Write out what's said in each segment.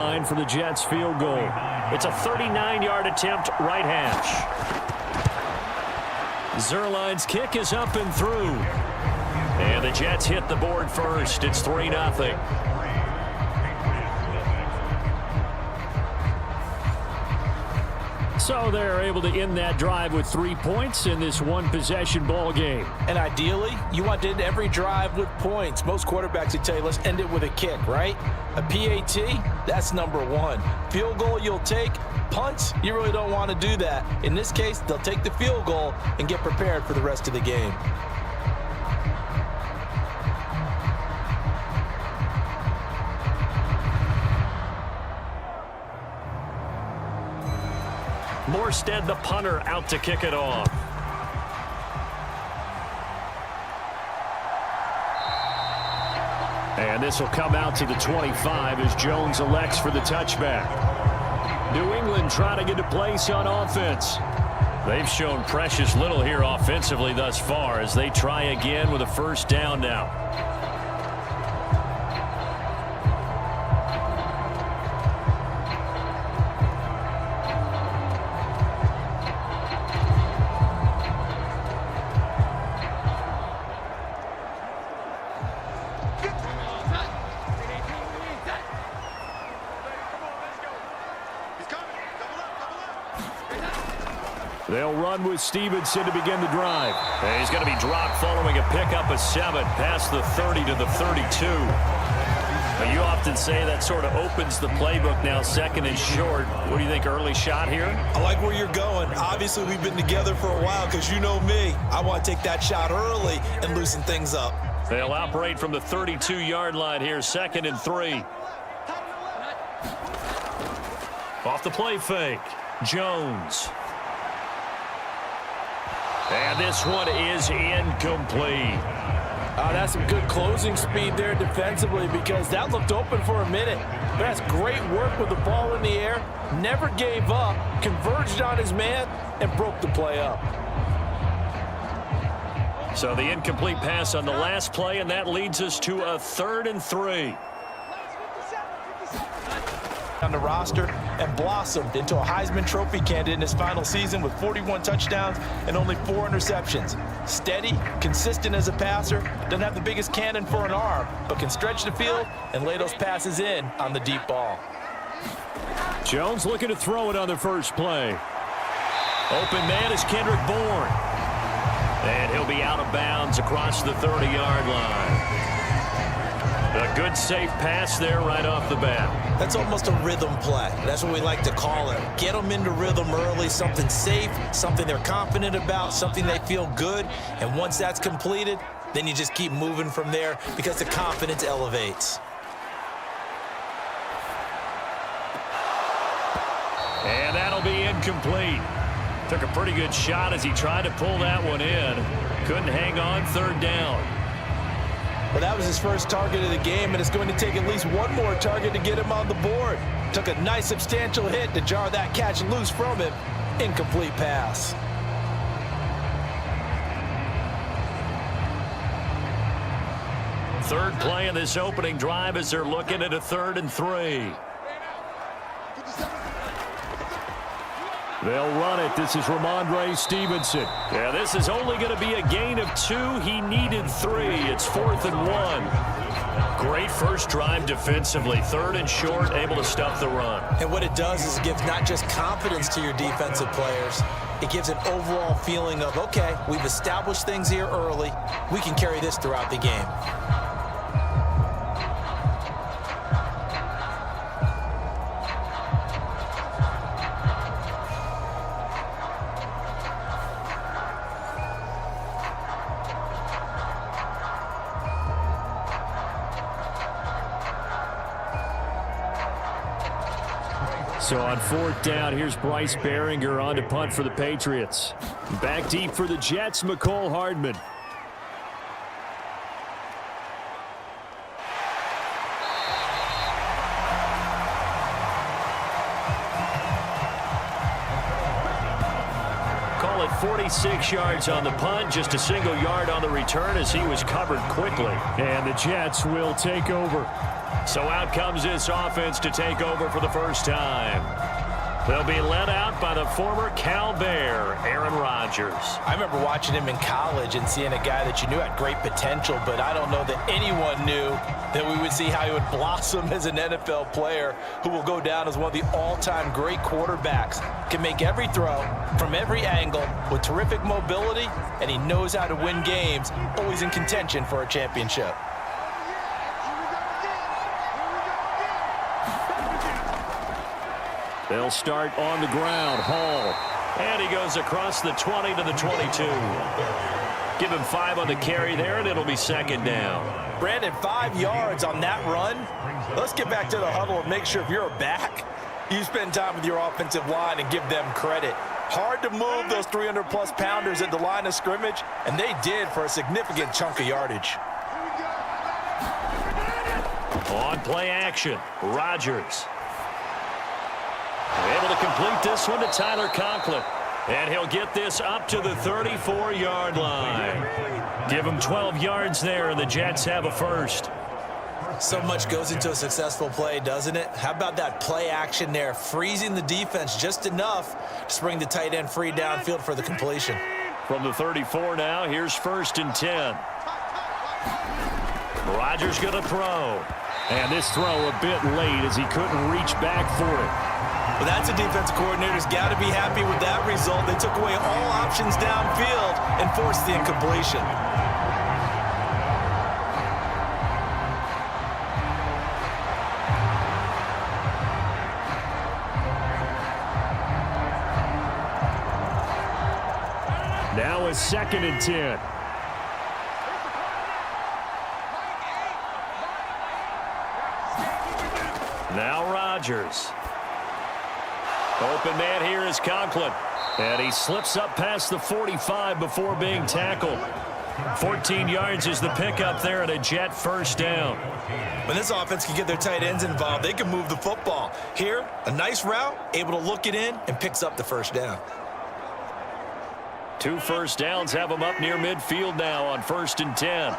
line for the Jets field goal. It's a 39-yard attempt, right hash. Zerline's kick is up and through. And the Jets hit the board first. It's 3-0. So they're able to end that drive with 3 points in this one-possession ball game. And ideally, you want to end every drive with points. Most quarterbacks would tell you, let's end it with a kick, right? A PAT, that's number one. Field goal you'll take. Punts, you really don't want to do that. In this case, they'll take the field goal and get prepared for the rest of the game. Morstead, the punter, out to kick it off. And this will come out to the 25 as Jones elects for the touchback. New England trying to get a place on offense. They've shown precious little here offensively thus far as they try again with a first down now. They'll run with Stevenson to begin the drive. And he's going to be dropped following a pickup of 7 past the 30 to the 32. But you often say that sort of opens the playbook now, second and short. What do you think, early shot here? I like where you're going. Obviously, we've been together for a while because you know me. I want to take that shot early and loosen things up. They'll operate from the 32-yard line here, 2nd and 3. Off the play fake, Jones. And this one is incomplete. That's some good closing speed there defensively because that looked open for a minute. But that's great work with the ball in the air. Never gave up, converged on his man, and broke the play up. So the incomplete pass on the last play, and that leads us to a 3rd and 3. On the roster and blossomed into a Heisman Trophy candidate in his final season with 41 touchdowns and only 4 interceptions. Steady, consistent as a passer, doesn't have the biggest cannon for an arm, but can stretch the field and lay those passes in on the deep ball. Jones looking to throw it on the first play. Open man is Kendrick Bourne. And he'll be out of bounds across the 30-yard line. A good, safe pass there right off the bat. That's almost a rhythm play. That's what we like to call it. Get them into rhythm early, something safe, something they're confident about, something they feel good. And once that's completed, then you just keep moving from there because the confidence elevates. And that'll be incomplete. Took a pretty good shot as he tried to pull that one in. Couldn't hang on, 3rd down. Well, that was his first target of the game, and it's going to take at least one more target to get him on the board. Took a nice substantial hit to jar that catch loose from him. Incomplete pass. Third play in this opening drive as they're looking at a 3rd and 3. They'll run it. This is Ramondre Stevenson. Yeah, this is only going to be a gain of 2. He needed 3. It's 4th and 1. Great first drive defensively. 3rd and short, able to stop the run. And what it does is it gives not just confidence to your defensive players. It gives an overall feeling of, okay, we've established things here early. We can carry this throughout the game. So on 4th down, here's Bryce Behringer on to punt for the Patriots. Back deep for the Jets, McCole Hardman. Call it 46 yards on the punt, just a single yard on the return as he was covered quickly. And the Jets will take over. So out comes this offense to take over for the first time. They'll be led out by the former Cal Bear, Aaron Rodgers. I remember watching him in college and seeing a guy that you knew had great potential, but I don't know that anyone knew that we would see how he would blossom as an NFL player who will go down as one of the all-time great quarterbacks. Can make every throw from every angle with terrific mobility, and he knows how to win games, always in contention for a championship. They'll start on the ground. Hall. And he goes across the 20 to the 22. Give him 5 on the carry there, and it'll be second down. Brandon, 5 yards on that run. Let's get back to the huddle and make sure if you're a back, you spend time with your offensive line and give them credit. Hard to move those 300-plus pounders at the line of scrimmage, and they did for a significant chunk of yardage. On play action, Rodgers. Able to complete this one to Tyler Conklin. And he'll get this up to the 34-yard line. Give him 12 yards there, and the Jets have a first. So much goes into a successful play, doesn't it? How about that play action there, freezing the defense just enough to bring the tight end free downfield for the completion. From the 34 now, here's 1st and 10. Rodgers going to throw. And this throw a bit late as he couldn't reach back for it. Well, that's a defensive coordinator's got to be happy with that result. They took away all options downfield and forced the incompletion. Now it's 2nd and 10. Now Rodgers. Open man here is Conklin. And he slips up past the 45 before being tackled. 14 yards is the pickup there and a Jet first down. When this offense can get their tight ends involved, they can move the football. Here, a nice route, able to look it in, and picks up the first down. 2 first downs have them up near midfield now on 1st and 10.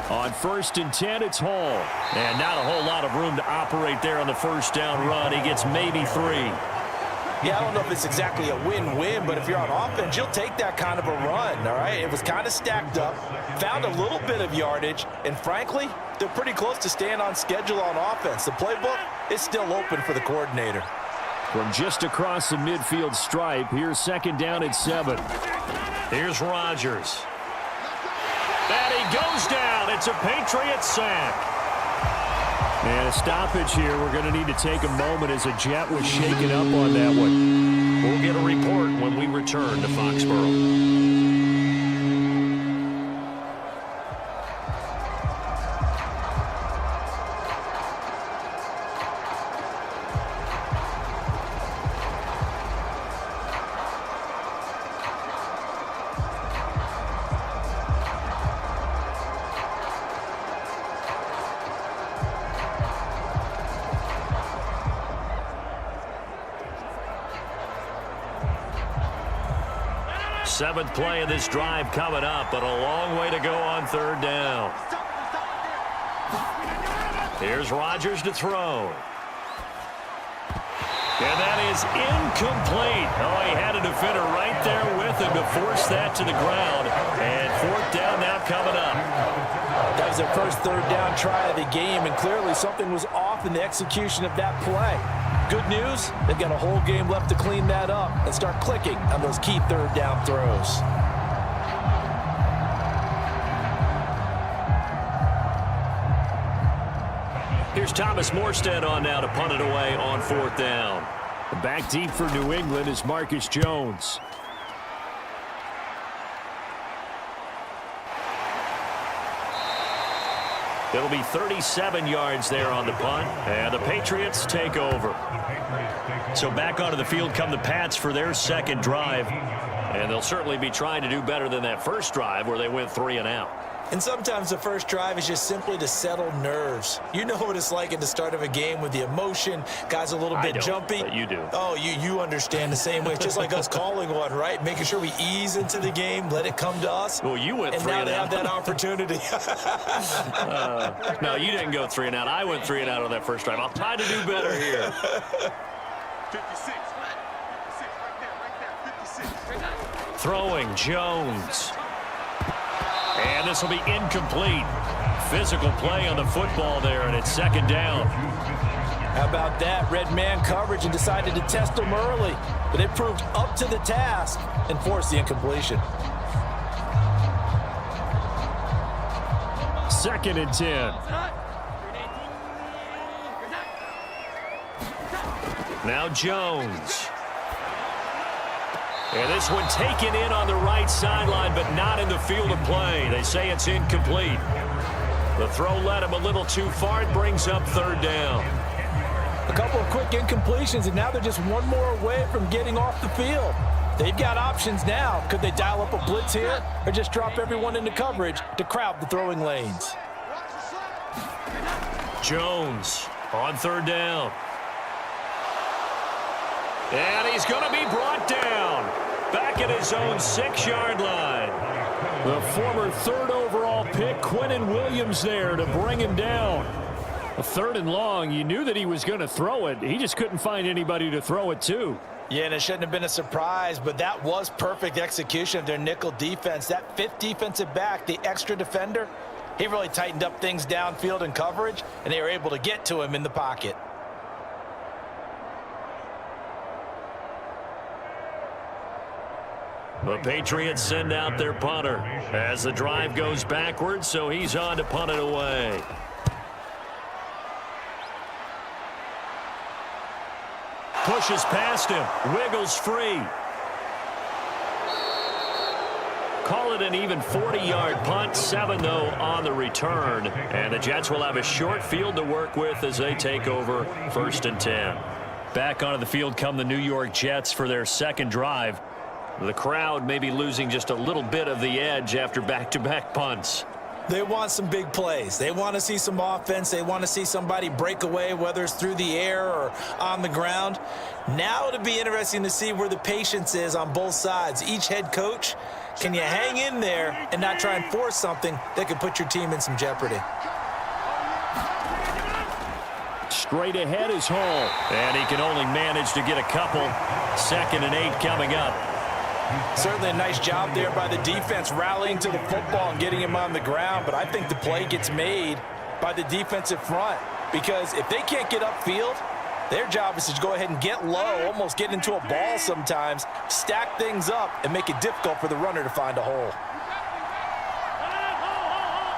On 1st and 10, it's Hall. And not a whole lot of room to operate there on the first down run. He gets maybe 3. Yeah, I don't know if it's exactly a win-win, but if you're on offense, you'll take that kind of a run, all right? It was kind of stacked up, found a little bit of yardage, and frankly, they're pretty close to staying on schedule on offense. The playbook is still open for the coordinator. From just across the midfield stripe, here's 2nd down at 7. Here's Rodgers. And he goes down. It's a Patriots sack. And a stoppage here. We're going to need to take a moment as a Jet was shaken up on that one. We'll get a report when we return to Foxborough. Seventh play of this drive coming up, but a long way to go on 3rd down. Here's Rodgers to throw. And that is incomplete. Oh, he had a defender right there with him to force that to the ground. And 4th down now coming up. That was their first 3rd down try of the game, and clearly something was off in the execution of that play. Good news, they've got a whole game left to clean that up and start clicking on those key 3rd down throws. Here's Thomas Morstead on now to punt it away on 4th down. Back deep for New England is Marcus Jones. It'll be 37 yards there on the punt, and the Patriots take over. So back onto the field come the Pats for their 2nd drive, and they'll certainly be trying to do better than that first drive where they went 3 and out. And sometimes the first drive is just simply to settle nerves. You know what it's like at the start of a game with the emotion, guys a little bit jumpy. But you do. Oh, you understand the same way. It's just like us calling one, right? Making sure we ease into the game, let it come to us. Well, you went and 3 now and they out. have that opportunity. No, you didn't go 3 and out. I went 3 and out on that first drive. I'll try to do better here. 56. 56 right there. 56. Throwing Jones. And this will be incomplete. Physical play on the football there, and it's second down. How about that? Red man coverage and decided to test them early. But it proved up to the task and forced the incompletion. 2nd and 10. Now Jones. And this one taken in on the right sideline, but not in the field of play. They say it's incomplete. The throw led him a little too far. It brings up 3rd down. A couple of quick incompletions, and now they're just one more away from getting off the field. They've got options now. Could they dial up a blitz here or just drop everyone into coverage to crowd the throwing lanes? Jones on 3rd down. And he's going to be brought down. Back at his own 6-yard line. The former 3rd overall pick, Quinnen Williams, there to bring him down. A 3rd and long. You knew that he was going to throw it. He just couldn't find anybody to throw it to. Yeah, and it shouldn't have been a surprise, but that was perfect execution of their nickel defense. That 5th defensive back, the extra defender, he really tightened up things downfield in coverage, and they were able to get to him in the pocket. The Patriots send out their punter as the drive goes backwards, so he's on to punt it away. Pushes past him, wiggles free. Call it an even 40-yard punt, 7 though on the return. And the Jets will have a short field to work with as they take over 1st and 10. Back onto the field come the New York Jets for their 2nd drive. The crowd may be losing just a little bit of the edge after back-to-back punts. They want some big plays. They want to see some offense. They want to see somebody break away, whether it's through the air or on the ground. Now it'll be interesting to see where the patience is on both sides. Each head coach, can you hang in there and not try and force something that could put your team in some jeopardy? Straight ahead is Hall. And he can only manage to get a couple. 2nd and 8 coming up. Certainly a nice job there by the defense rallying to the football and getting him on the ground, but I think the play gets made by the defensive front because if they can't get upfield, their job is to go ahead and get low, almost get into a ball sometimes, stack things up, and make it difficult for the runner to find a hole.